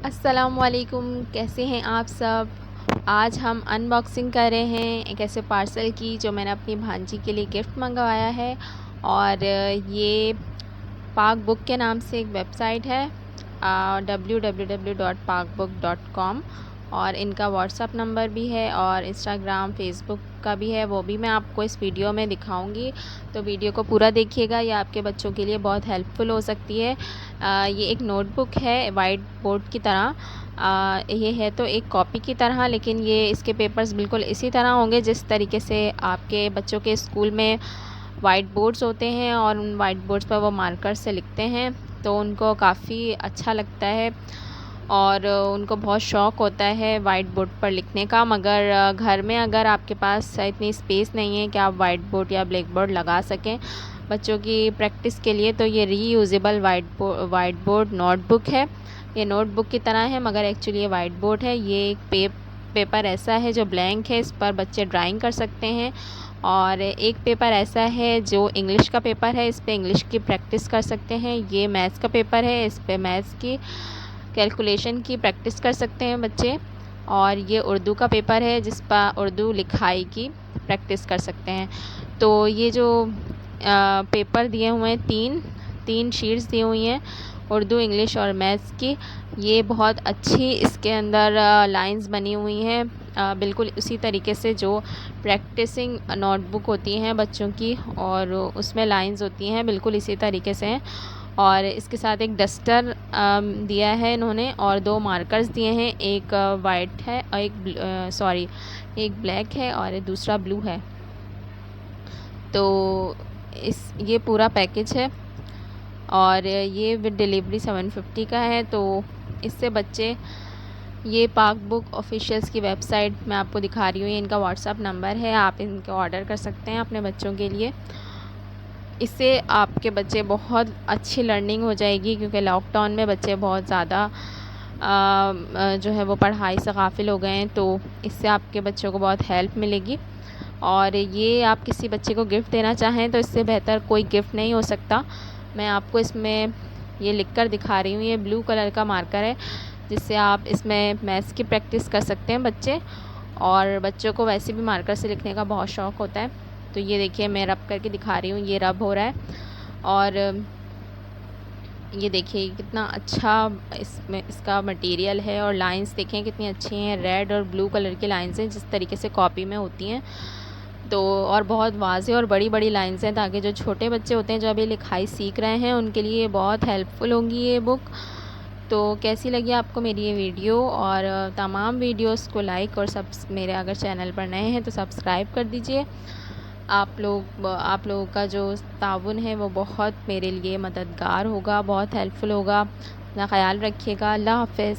अस्सलामुअलैकुम, कैसे हैं आप सब। आज हम अनबॉक्सिंग कर रहे हैं एक ऐसे पार्सल की जो मैंने अपनी भांजी के लिए गिफ्ट मंगवाया है। और ये पाक बुक के नाम से एक वेबसाइट है, www.pakbook.com। और इनका व्हाट्सअप नंबर भी है और इंस्टाग्राम फेसबुक का भी है, वो भी मैं आपको इस वीडियो में दिखाऊंगी। तो वीडियो को पूरा देखिएगा, ये आपके बच्चों के लिए बहुत हेल्पफुल हो सकती है। ये एक नोटबुक है वाइट बोर्ड की तरह। ये है तो एक कॉपी की तरह, लेकिन ये इसके पेपर्स बिल्कुल इसी तरह होंगे जिस तरीके से आपके बच्चों के स्कूल में वाइट बोर्ड्स होते हैं और उन वाइट बोर्ड्स पर वो मार्कर से लिखते हैं, तो उनको काफ़ी अच्छा लगता है और उनको बहुत शौक़ होता है वाइट बोर्ड पर लिखने का। मगर घर में अगर आपके पास इतनी स्पेस नहीं है कि आप वाइट बोर्ड या ब्लैक बोर्ड लगा सकें बच्चों की प्रैक्टिस के लिए, तो ये रीयूजेबल वाइट बोर्ड नोटबुक है। ये नोटबुक की तरह है मगर एक्चुअली ये वाइट बोर्ड है। ये एक पेपर ऐसा है जो ब्लैंक है, इस पर बच्चे ड्राइंग कर सकते हैं। और एक पेपर ऐसा है जो इंग्लिश का पेपर है, इस पे इंग्लिश की प्रैक्टिस कर सकते हैं। ये मैथ्स का पेपर है, इस पे मैथ्स की कैलकुलेशन की प्रैक्टिस कर सकते हैं बच्चे। और ये उर्दू का पेपर है जिस पर उर्दू लिखाई की प्रैक्टिस कर सकते हैं। तो ये जो पेपर दिए हुए हैं, तीन शीट्स दी हुई हैं, उर्दू इंग्लिश और मैथ्स की। ये बहुत अच्छी इसके अंदर लाइंस बनी हुई हैं, बिल्कुल उसी तरीके से जो प्रैक्टिसिंग नोटबुक होती हैं बच्चों की और उसमें लाइंस होती हैं, बिल्कुल इसी तरीके से हैं। और इसके साथ एक डस्टर दिया है इन्होंने और दो मार्कर्स दिए हैं, एक वाइट है और एक ब्लैक है और दूसरा ब्लू है। तो ये पूरा पैकेज है और ये विद डिलीवरी 750 का है। तो इससे बच्चे, ये पाक बुक ऑफिशियल्स की वेबसाइट मैं आपको दिखा रही हूँ, ये इनका व्हाट्सअप नंबर है, आप इनके ऑर्डर कर सकते हैं अपने बच्चों के लिए। इससे आपके बच्चे बहुत अच्छी लर्निंग हो जाएगी, क्योंकि लॉकडाउन में बच्चे बहुत ज़्यादा जो है वो पढ़ाई से गाफिल हो गए हैं, तो इससे आपके बच्चों को बहुत हेल्प मिलेगी। और ये आप किसी बच्चे को गिफ्ट देना चाहें तो इससे बेहतर कोई गिफ्ट नहीं हो सकता। मैं आपको इसमें ये लिख कर दिखा रही हूँ, ये ब्लू कलर का मार्कर है जिससे आप इसमें मैथ्स की प्रैक्टिस कर सकते हैं बच्चे। और बच्चों को वैसे भी मार्कर से लिखने का बहुत शौक़ होता है। तो ये देखिए, मैं रब करके दिखा रही हूँ, ये रब हो रहा है। और ये देखिए कितना अच्छा इसमें इसका मटेरियल है और लाइंस देखें कितनी अच्छी हैं, रेड और ब्लू कलर की लाइंस हैं जिस तरीके से कॉपी में होती हैं। तो और बहुत वाज़ेह और बड़ी बड़ी लाइंस हैं, ताकि जो छोटे बच्चे होते हैं जो अभी लिखाई सीख रहे हैं उनके लिए बहुत हेल्पफुल होंगी ये बुक। तो कैसी लगी आपको मेरी ये वीडियो, और तमाम वीडियोस को लाइक और मेरे अगर चैनल पर नए हैं तो सब्सक्राइब कर दीजिए। आप लोगों का जो ताउन है वो बहुत मेरे लिए मददगार होगा, बहुत हेल्पफुल होगा। अपना ख़याल रखिएगा। अल्लाह हाफ़िज़।